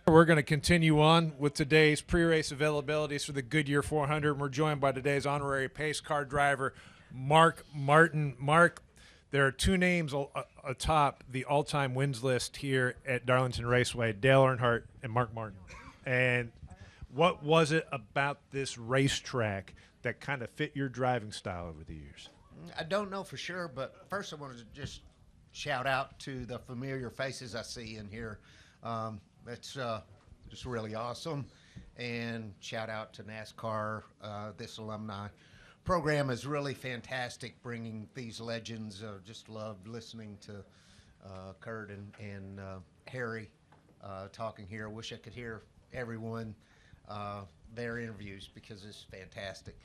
We're going to continue on with today's pre-race availabilities for the Goodyear 400. And we're joined by today's honorary pace car driver, Mark Martin. Mark, there are two names atop the all-time wins list here at Darlington Raceway, Dale Earnhardt and Mark Martin. And what was it about this racetrack that kind of fit your driving style over the years? I don't know for sure, but first I wanted to just shout out to the familiar faces I see in here. It's just really awesome. And shout out to NASCAR. This alumni program is really fantastic, bringing these legends. Just loved listening to Kurt and Harry talking here. Wish I could hear everyone, their interviews, because it's fantastic.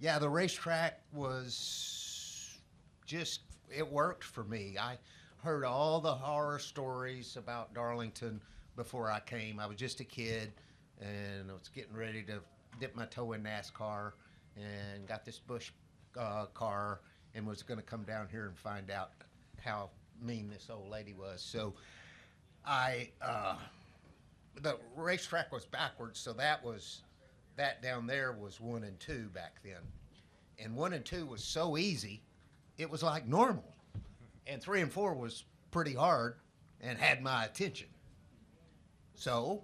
Yeah, the racetrack was just, it worked for me. I heard all the horror stories about Darlington before I came. I was just a kid, and I was getting ready to dip my toe in NASCAR, and got this Busch car, and was going to come down here and find out how mean this old lady was. So the racetrack was backwards, so that down there was 1 and 2 back then. And 1 and 2 was so easy, it was like normal. And 3 and 4 was pretty hard and had my attention. So,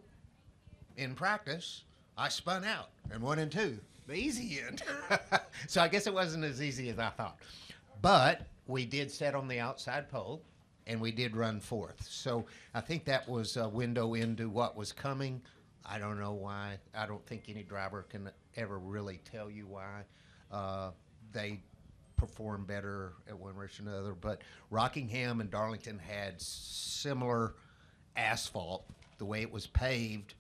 in practice, I spun out and 1 and 2, the easy end. So I guess it wasn't as easy as I thought. But we did set on the outside pole, and we did run fourth. So I think that was a window into what was coming. I don't know why. I don't think any driver can ever really tell you why. They perform better at one race or another. But Rockingham and Darlington had similar asphalt. The way it was paved,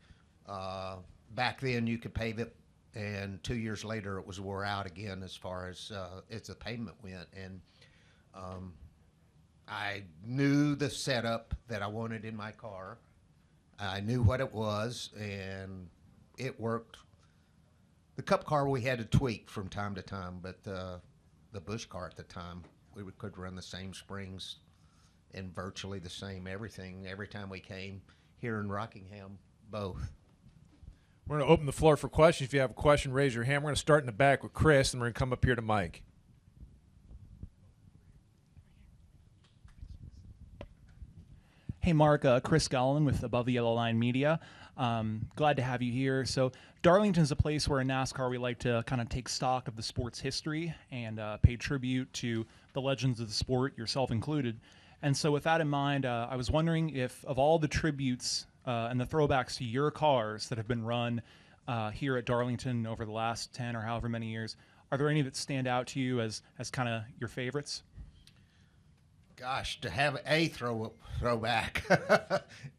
back then you could pave it, and 2 years later it was wore out again as far as the pavement went. And I knew the setup that I wanted in my car. I knew what it was, and it worked. The Cup car we had to tweak from time to time, but the Busch car at the time, we could run the same springs and virtually the same everything every time we came here in Rockingham, both. We're going to open the floor for questions. If you have a question, raise your hand. We're going to start in the back with Chris, and we're going to come up here to Mike. Hey, Mark. Chris Gallen with Above the Yellow Line Media. Glad to have you here. So Darlington's a place where in NASCAR we like to kind of take stock of the sport's history and pay tribute to the legends of the sport, yourself included. And so with that in mind, I was wondering if of all the tributes and the throwbacks to your cars that have been run here at Darlington over the last 10 or however many years, are there any that stand out to you as kind of your favorites? Gosh, to have a throwback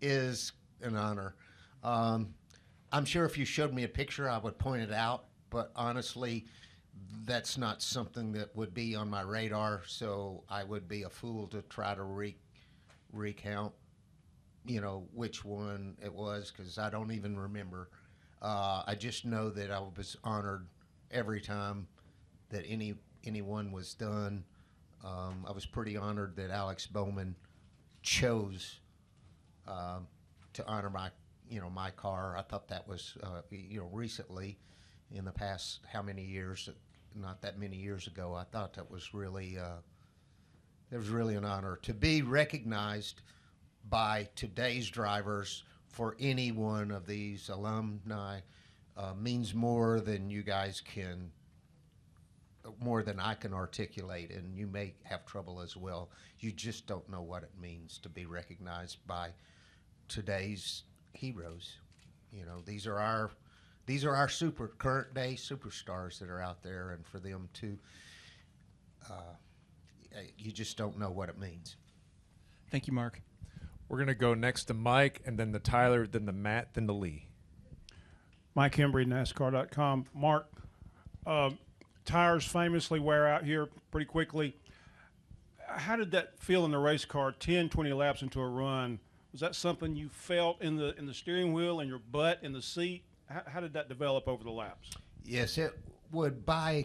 is an honor. I'm sure if you showed me a picture, I would point it out, but honestly, that's not something that would be on my radar, so I would be a fool to try to recount, which one it was, because I don't even remember. I just know that I was honored every time that anyone was done. I was pretty honored that Alex Bowman chose to honor my car. I thought that was, recently, in the past how many years, not that many years ago, I thought that was really, an honor. To be recognized by today's drivers for any one of these alumni means more than you guys can, more than I can articulate, and you may have trouble as well. You just don't know what it means to be recognized by today's heroes. These are our current day superstars that are out there, and for them to, you just don't know what it means. Thank you, Mark. We're going to go next to Mike, and then to Tyler, then to Matt, then to Lee. Mike Embry, NASCAR.com. Mark, tires famously wear out here pretty quickly. How did that feel in the race car, 10, 20 laps into a run? Was that something you felt in the steering wheel and your butt in the seat? How did that develop over the laps? Yes, it would by,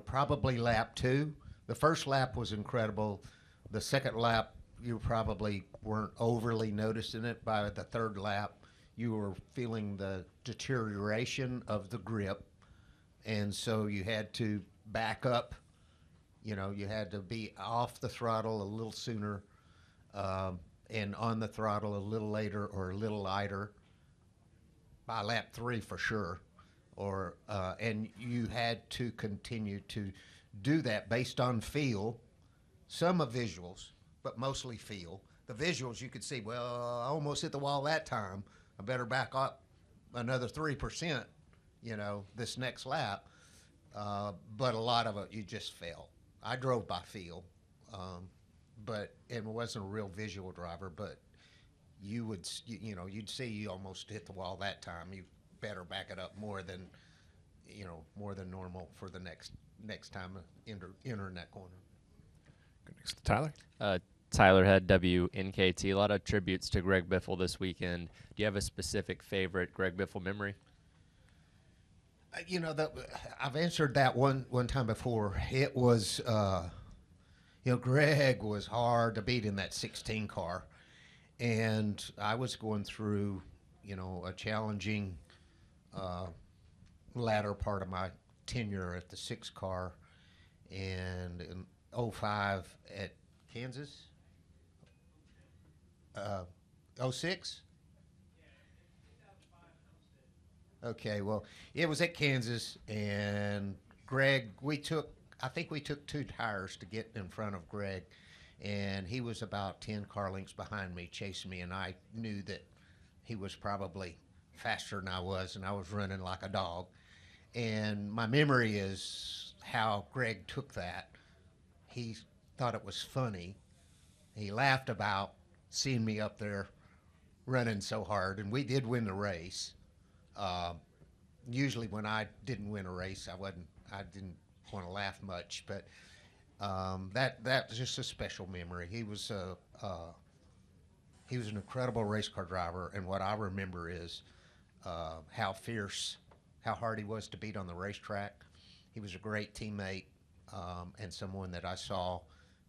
probably lap 2. The first lap was incredible. The second lap, you probably weren't overly noticing it. By the third lap, you were feeling the deterioration of the grip, and so you had to back up. You know, you had to be off the throttle a little sooner, and on the throttle a little later or a little lighter, by lap 3 for sure. Or and you had to continue to do that based on feel, some of visuals, but mostly feel. The visuals you could see, well, I almost hit the wall that time. I better back up another 3%, you know, this next lap. But a lot of it you just felt. I drove by feel, but it wasn't a real visual driver. But you would, you know, you'd see you almost hit the wall that time. You better back it up more than, you know, more than normal for the next time enter in that corner. Go next to Tyler. Tyler Head, WNKT. A lot of tributes to Greg Biffle this weekend. Do you have a specific favorite Greg Biffle memory? You know, I've answered that one time before. It was, you know, Greg was hard to beat in that 16 car, and I was going through, you know, a challenging latter part of my tenure at the 6 car, and in 05 at Kansas, 06. Okay, well, it was at Kansas, and Greg, I think we took 2 tires to get in front of Greg, and he was about 10 car lengths behind me, chasing me, and I knew that he was probably faster than I was, and I was running like a dog. And my memory is how Greg took that. He thought it was funny. He laughed about seeing me up there running so hard, and we did win the race. Usually when I didn't win a race, I didn't want to laugh much, but that was just a special memory. He was an incredible race car driver, and what I remember is how fierce, how hard he was to beat on the racetrack. He was a great teammate, and someone that I saw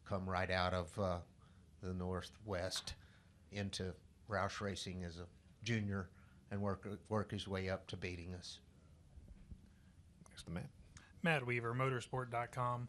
come right out of the Northwest into Roush Racing as a junior and work his way up to beating us. Next to Matt. Matt Weaver, motorsport.com.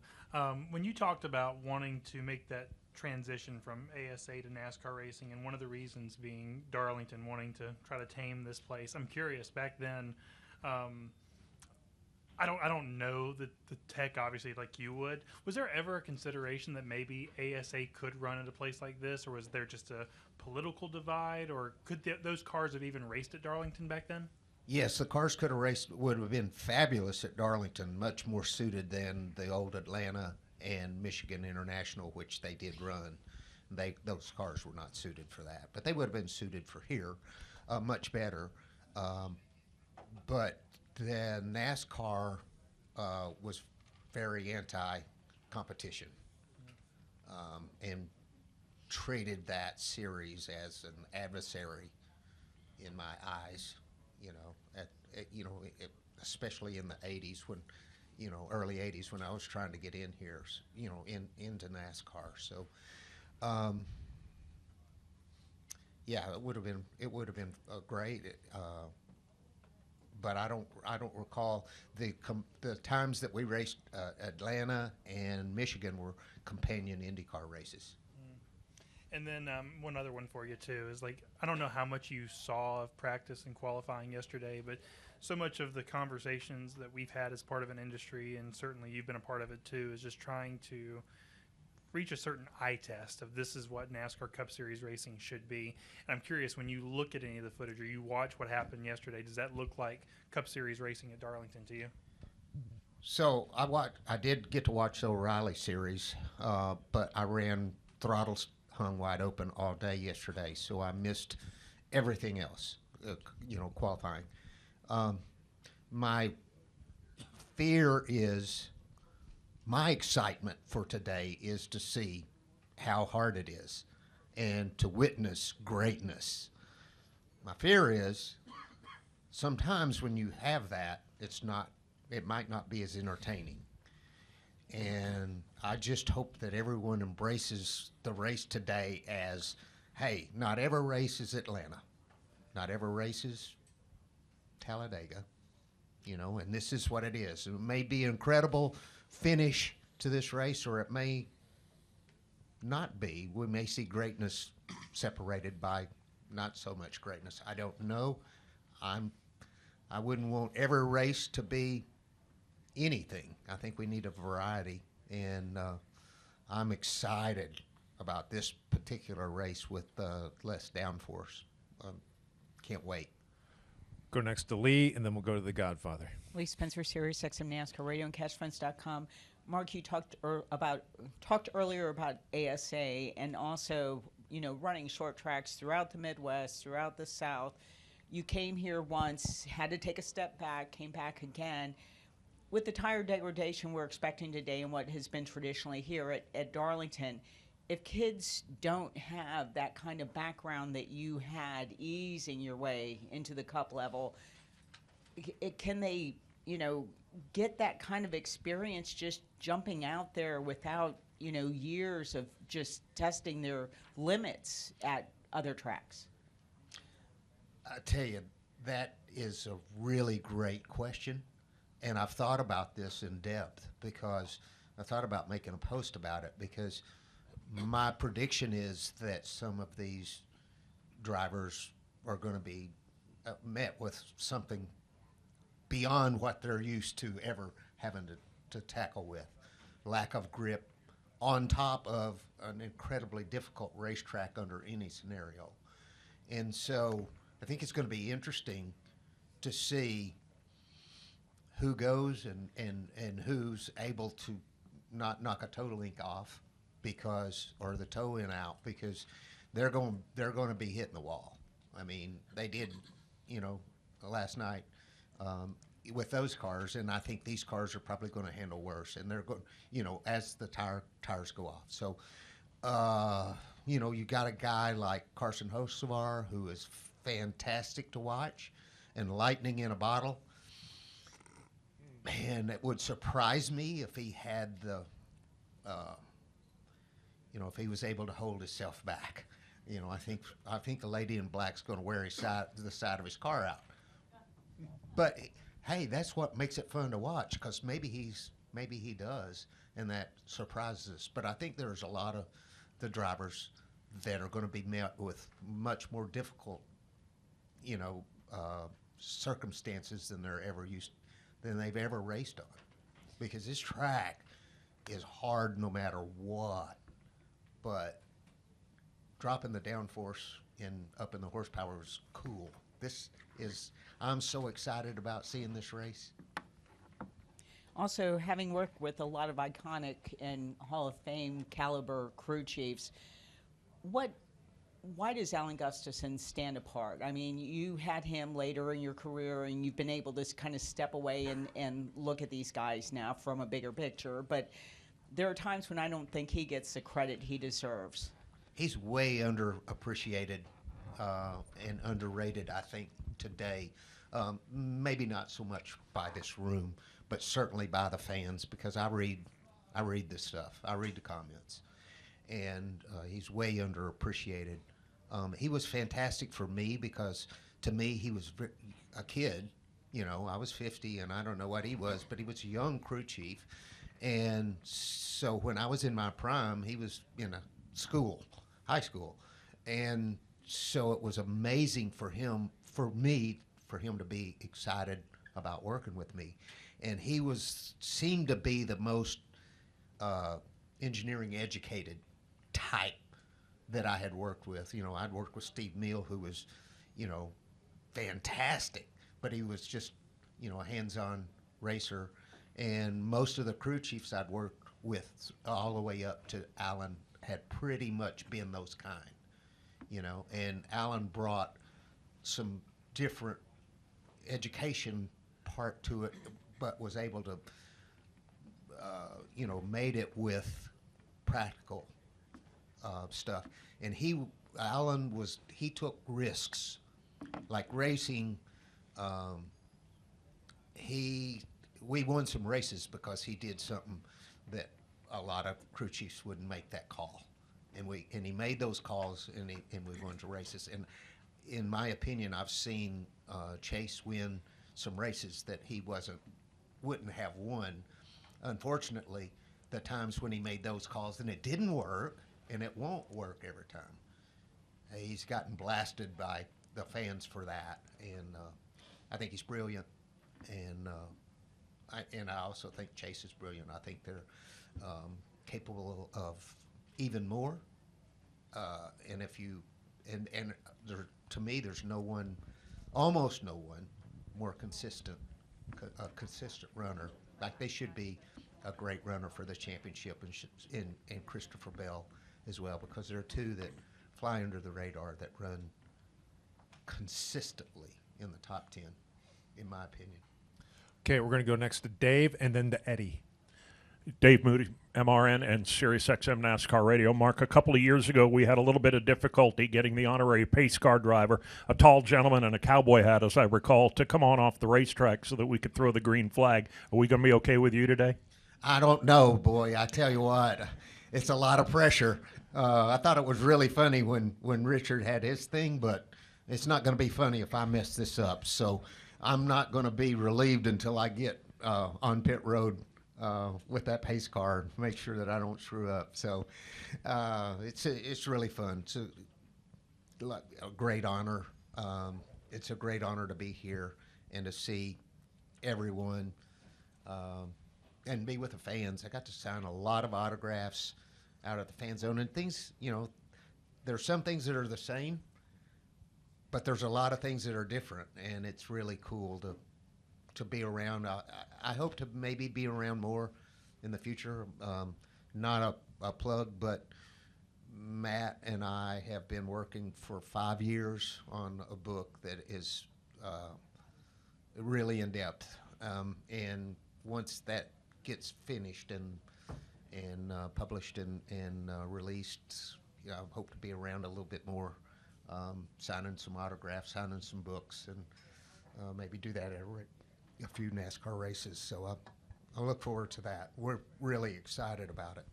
When you talked about wanting to make that transition from ASA to NASCAR racing, and one of the reasons being Darlington wanting to try to tame this place, I'm curious, back then, I don't know the tech, obviously, like you would. Was there ever a consideration that maybe ASA could run at a place like this, or was there just a political divide, or could those cars have even raced at Darlington back then? Yes, the cars could have raced, would have been fabulous at Darlington, much more suited than the old Atlanta and Michigan International, which they did run. Those cars were not suited for that, but they would have been suited for here, much better. But the NASCAR was very anti-competition, and treated that series as an adversary in my eyes. You know, especially in the '80s when, you know, early '80s when I was trying to get in here, you know, into NASCAR. So, yeah, it would have been great. But I don't recall the times that we raced. Atlanta and Michigan were companion IndyCar races. And then one other one for you, too, is like, I don't know how much you saw of practice and qualifying yesterday, but so much of the conversations that we've had as part of an industry, and certainly you've been a part of it, too, is just trying to reach a certain eye test of this is what NASCAR Cup Series racing should be. And I'm curious, when you look at any of the footage or you watch what happened yesterday, does that look like Cup Series racing at Darlington to you? So I did get to watch the O'Reilly series, but I ran throttles hung wide open all day yesterday, so I missed everything else, qualifying. My fear is, my excitement for today is to see how hard it is and to witness greatness. My fear is sometimes when you have that, it might not be as entertaining. And I just hope that everyone embraces the race today as, hey, not every race is Atlanta. Not every race is Talladega, and this is what it is. It may be an incredible finish to this race, or it may not be. We may see greatness separated by not so much greatness. I don't know. I wouldn't want every race to be anything. I think we need a variety, and I'm excited about this particular race with less downforce. Can't wait. Go next to Lee, and then we'll go to the Godfather. Lee Spencer, Sirius XM NASCAR Radio and CashFence.com. Mark, you talked earlier about ASA and also, running short tracks throughout the Midwest, throughout the South. You came here once, had to take a step back, came back again. With the tire degradation we're expecting today and what has been traditionally here at Darlington, if kids don't have that kind of background that you had easing your way into the cup level, can they, get that kind of experience just jumping out there without, years of just testing their limits at other tracks? I tell you, that is a really great question. And I've thought about this in depth because I thought about making a post about it, because my prediction is that some of these drivers are going to be met with something beyond what they're used to ever having to tackle with. Lack of grip on top of an incredibly difficult racetrack under any scenario. And so I think it's going to be interesting to see who goes and who's able to not knock a toe link off or the toe in out, because they're going to be hitting the wall. I mean, they did, last night with those cars, and I think these cars are probably going to handle worse, and they're going, as the tires go off. So, you got a guy like Carson Hocevar, who is fantastic to watch and lightning in a bottle. Man, it would surprise me if he had if he was able to hold himself back. I think the lady in black's going to wear the side of his car out. But hey, that's what makes it fun to watch, because maybe he does, and that surprises us. But I think there's a lot of the drivers that are going to be met with much more difficult, circumstances than they've ever raced on, because this track is hard no matter what. But dropping the downforce up in the horsepower is cool. I'm so excited about seeing this race. Also, having worked with a lot of iconic and Hall of Fame caliber crew chiefs, why does Alan Gustafson stand apart? I mean, you had him later in your career, and you've been able to kind of step away and look at these guys now from a bigger picture. But there are times when I don't think he gets the credit he deserves. He's way underappreciated and underrated, I think, today. Maybe not so much by this room, but certainly by the fans, because I read this stuff. I read the comments. And he's way underappreciated. He was fantastic for me, because to me he was a kid. I was 50, and I don't know what he was, but he was a young crew chief. And so when I was in my prime, he was in a high school. And so it was amazing for him to be excited about working with me. And he seemed to be the most engineering educated type that I had worked with. I'd worked with Steve Neal, who was, fantastic, but he was just, a hands-on racer. And most of the crew chiefs I'd worked with, all the way up to Alan, had pretty much been those kind, and Alan brought some different education part to it, but was able to, made it with practical stuff. And he took risks, like racing. We won some races because he did something that a lot of crew chiefs wouldn't make that call, and he made those calls, and we won the races. And in my opinion, I've seen Chase win some races that he wouldn't have won. Unfortunately, the times when he made those calls and it didn't work, and it won't work every time. He's gotten blasted by the fans for that, and I think he's brilliant, and I also think Chase is brilliant. I think they're capable of even more. And if you and there, to me, there's almost no one more consistent runner. Like they should be a great runner for the championship, and Christopher Bell as well, because there are two that fly under the radar that run consistently in the top 10, in my opinion. Okay, we're going to go next to Dave and then to Eddie. Dave Moody, MRN and SiriusXM NASCAR Radio. Mark, a couple of years ago, we had a little bit of difficulty getting the honorary pace car driver, a tall gentleman in a cowboy hat, as I recall, to come on off the racetrack so that we could throw the green flag. Are we going to be okay with you today? I don't know, boy. I tell you what, it's a lot of pressure. I thought it was really funny when Richard had his thing, but it's not going to be funny if I mess this up. So I'm not going to be relieved until I get on pit road with that pace car, make sure that I don't screw up. So it's really fun. It's a great honor. It's a great honor to be here and to see everyone and be with the fans. I got to sign a lot of autographs out at the fan zone and things. You know, there's some things that are the same, but there's a lot of things that are different, and it's really cool to be around. I hope to maybe be around more in the future. Not a plug, but Matt and I have been working for 5 years on a book that is really in depth. And once that gets finished and published and released, I hope to be around a little bit more, signing some autographs, signing some books, and maybe do that at a few NASCAR races. So I look forward to that. We're really excited about it.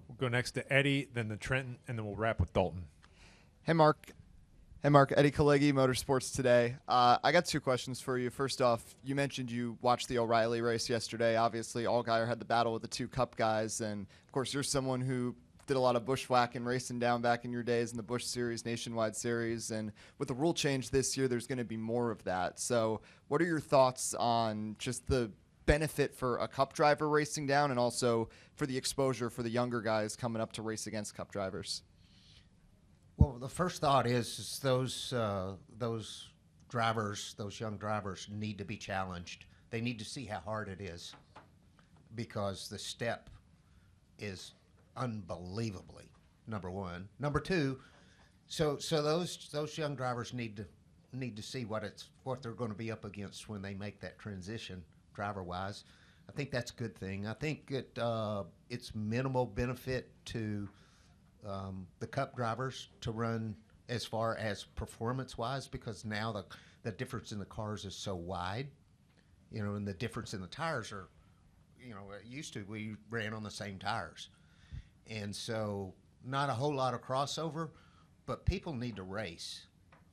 We'll go next to Eddie, then to Trenton, and then we'll wrap with Dalton. Hey, Mark. Eddie Kalegi, Motorsports Today. I got two questions for you. First off, you mentioned you watched the O'Reilly race yesterday. Obviously, Allgaier had the battle with the two Cup guys, and of course, you're someone who did a lot of bushwhacking, racing down back in your days in the Busch Series, Nationwide Series, and with the rule change this year, there's going to be more of that. So what are your thoughts on just the benefit for a Cup driver racing down and also for the exposure for the younger guys coming up to race against Cup drivers? Well, the first thought is those drivers, those young drivers, need to be challenged. They need to see how hard it is, because the step is unbelievably, number one. Number two, so those young drivers need to see what they're going to be up against when they make that transition driver-wise. I think that's a good thing. I think it's minimal benefit to the Cup drivers to run as far as performance-wise, because now the difference in the cars is so wide, and the difference in the tires are, used to we ran on the same tires. And so not a whole lot of crossover, but people need to race.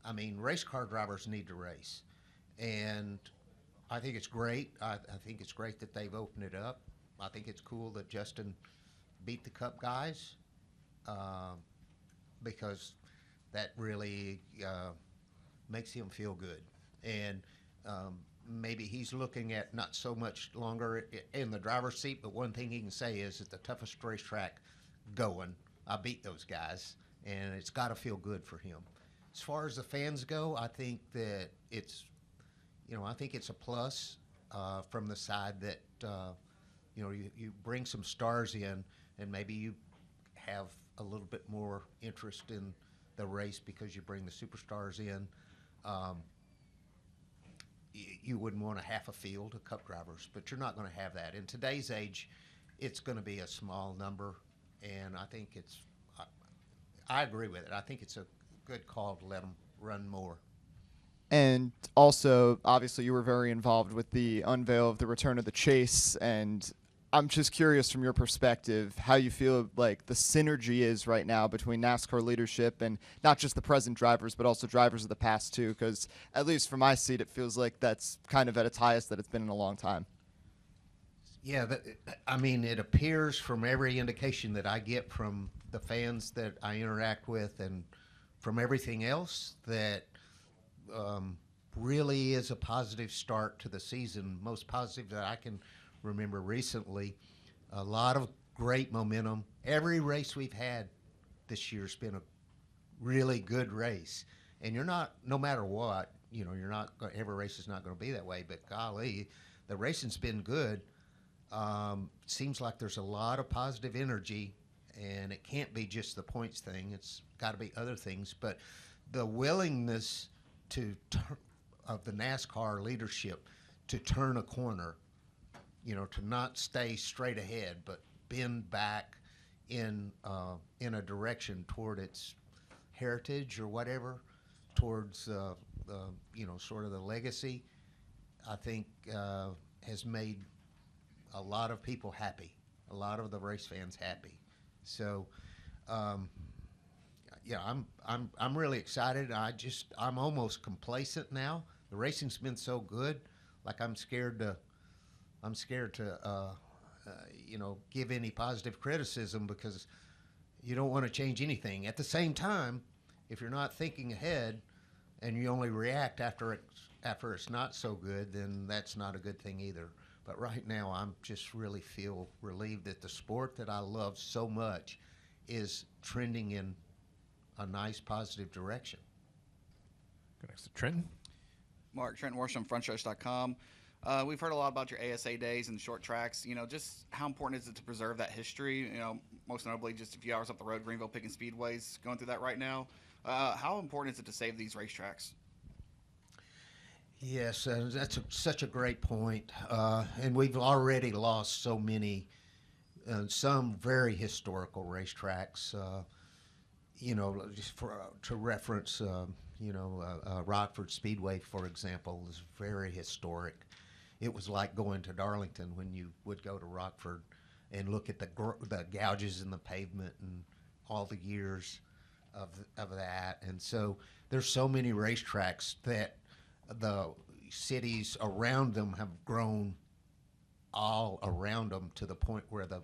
I mean, race car drivers need to race. And I think it's great. I think it's great that they've opened it up. I think it's cool that Justin beat the Cup guys, because that really makes him feel good. And maybe he's looking at not so much longer in the driver's seat, but one thing he can say is, it's the toughest racetrack going. I beat those guys, and it's got to feel good for him. As far as the fans go, I think that it's a plus from the side that you bring some stars in, and maybe you have a little bit more interest in the race because you bring the superstars in. You wouldn't want a half a field of Cup drivers, but you're not going to have that. In today's age, it's going to be a small number, and I think I agree with it. I think it's a good call to let them run more. And also, obviously, you were very involved with the unveil of the return of the chase, and I'm just curious from your perspective how you feel like the synergy is right now between NASCAR leadership and not just the present drivers, but also drivers of the past too. Because at least from my seat, it feels like that's kind of at its highest that it's been in a long time. Yeah, I mean, it appears from every indication that I get from the fans that I interact with and from everything else that really is a positive start to the season, most positive that I can remember recently. A lot of great momentum. Every race we've had this year's been a really good race. And you're not, no matter what, you know, you're not, every race is not going to be that way, but golly, the racing's been good. Seems like there's a lot of positive energy, and it can't be just the points thing. It's got to be other things. But the willingness of the NASCAR leadership to turn a corner, you know, to not stay straight ahead, but bend back in a direction toward its heritage or whatever, towards you know, sort of the legacy, I think has made a lot of people happy, a lot of the race fans happy. So, yeah, I'm really excited. I'm almost complacent now. The racing's been so good, like I'm scared to you know, give any positive criticism because you don't want to change anything. At the same time, if you're not thinking ahead and you only react after it's not so good, then that's not a good thing either. But right now, I'm just really feel relieved that the sport that I love so much is trending in a nice, positive direction. Go next to Trenton. Mark, Trenton Worsham, frontstretch.com. We've heard a lot about your ASA days and short tracks. You know, just how important is it to preserve that history? You know, most notably just a few hours up the road, Greenville Picking Speedway's going through that right now. How important is it to save these racetracks? Yes, that's such a great point. And we've already lost so many, some very historical racetracks. You know, just to reference, you know, Rockford Speedway, for example, is very historic. It was like going to Darlington when you would go to Rockford and look at the gouges in the pavement and all the years of that. And so there's so many racetracks that the cities around them have grown all around them to the point where the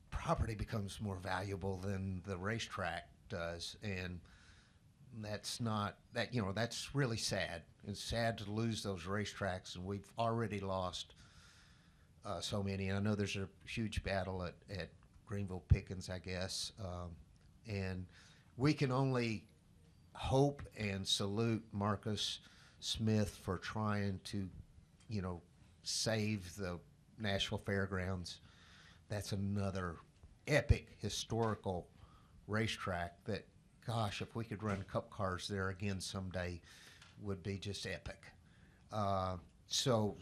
property becomes more valuable than the racetrack does. And that's not that, you know, that's really sad. It's sad to lose those racetracks, and we've already lost so many. And I know there's a huge battle at Greenville Pickens, I guess, and we can only hope and salute Marcus Smith for trying to, you know, save the Nashville Fairgrounds. That's another epic historical racetrack that, gosh, if we could run cup cars there again someday, would be just epic. So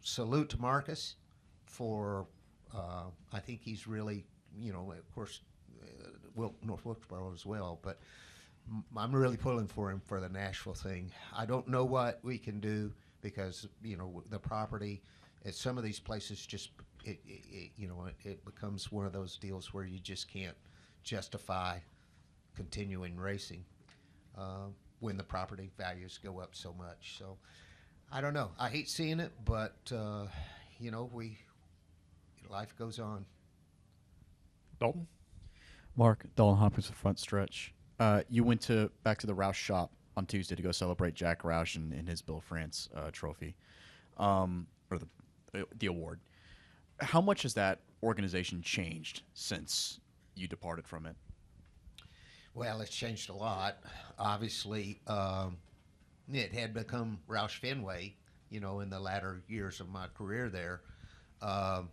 salute to Marcus for, I think he's really, you know, of course, North Wilkesboro as well, but I'm really pulling for him for the Nashville thing. I don't know what we can do because, you know, the property at some of these places just, you know, it becomes one of those deals where you just can't justify continuing racing when the property values go up so much. So I don't know. I hate seeing it, but you know, life goes on. Dalton? Mark, Dalton Hopkins of Front Stretch. You went back to the Roush shop on Tuesday to go celebrate Jack Roush and his Bill France trophy, or the award. How much has that organization changed since you departed from it? Well, it's changed a lot. Obviously, it had become Roush Fenway, you know, in the latter years of my career there. You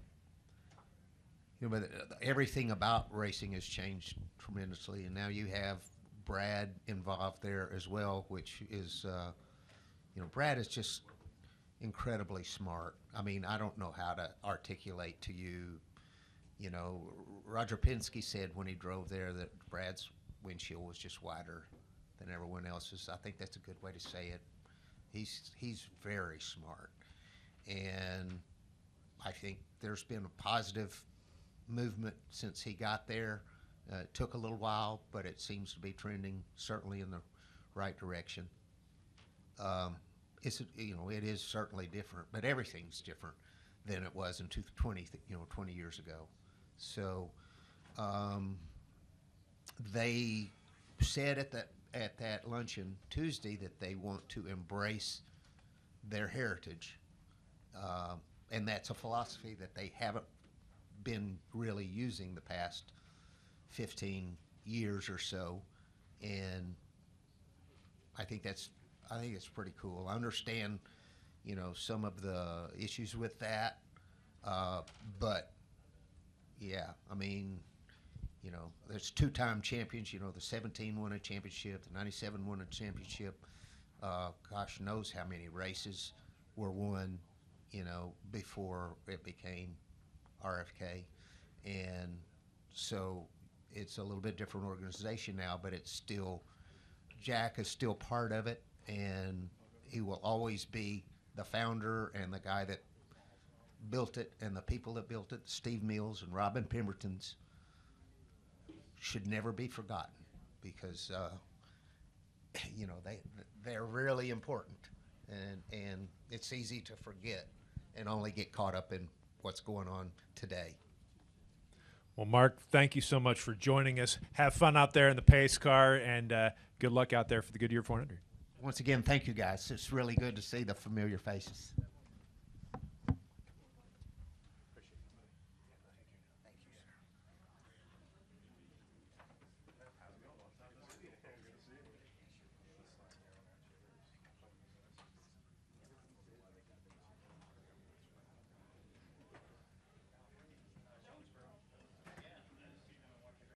know, but everything about racing has changed tremendously, and now you have Brad involved there as well, which is, you know, Brad is just incredibly smart. I mean, I don't know how to articulate to you, you know, Roger Penske said when he drove there that Brad's windshield was just wider than everyone else's. I think that's a good way to say it. He's very smart, and I think there's been a positive movement since he got there. It took a little while, but it seems to be trending certainly in the right direction. It is certainly different, but everything's different than it was in 20 years ago. So they said at that luncheon Tuesday that they want to embrace their heritage, and that's a philosophy that they haven't been really using the past 15 years or so, and I think it's pretty cool. I understand, some of the issues with that, but yeah, I mean, there's two-time champions. The 17 won a championship, the 97 won a championship. Gosh knows how many races were won, before it became RFK, and so it's a little bit different organization now, but it's still, Jack is still part of it, and he will always be the founder and the guy that built it, and the people that built it, Steve Mills and Robin Pemberton's, should never be forgotten, because they're really important, and it's easy to forget and only get caught up in what's going on today. Well, Mark, thank you so much for joining us. Have fun out there in the pace car, and good luck out there for the Goodyear 400. Once again, thank you guys. It's really good to see the familiar faces.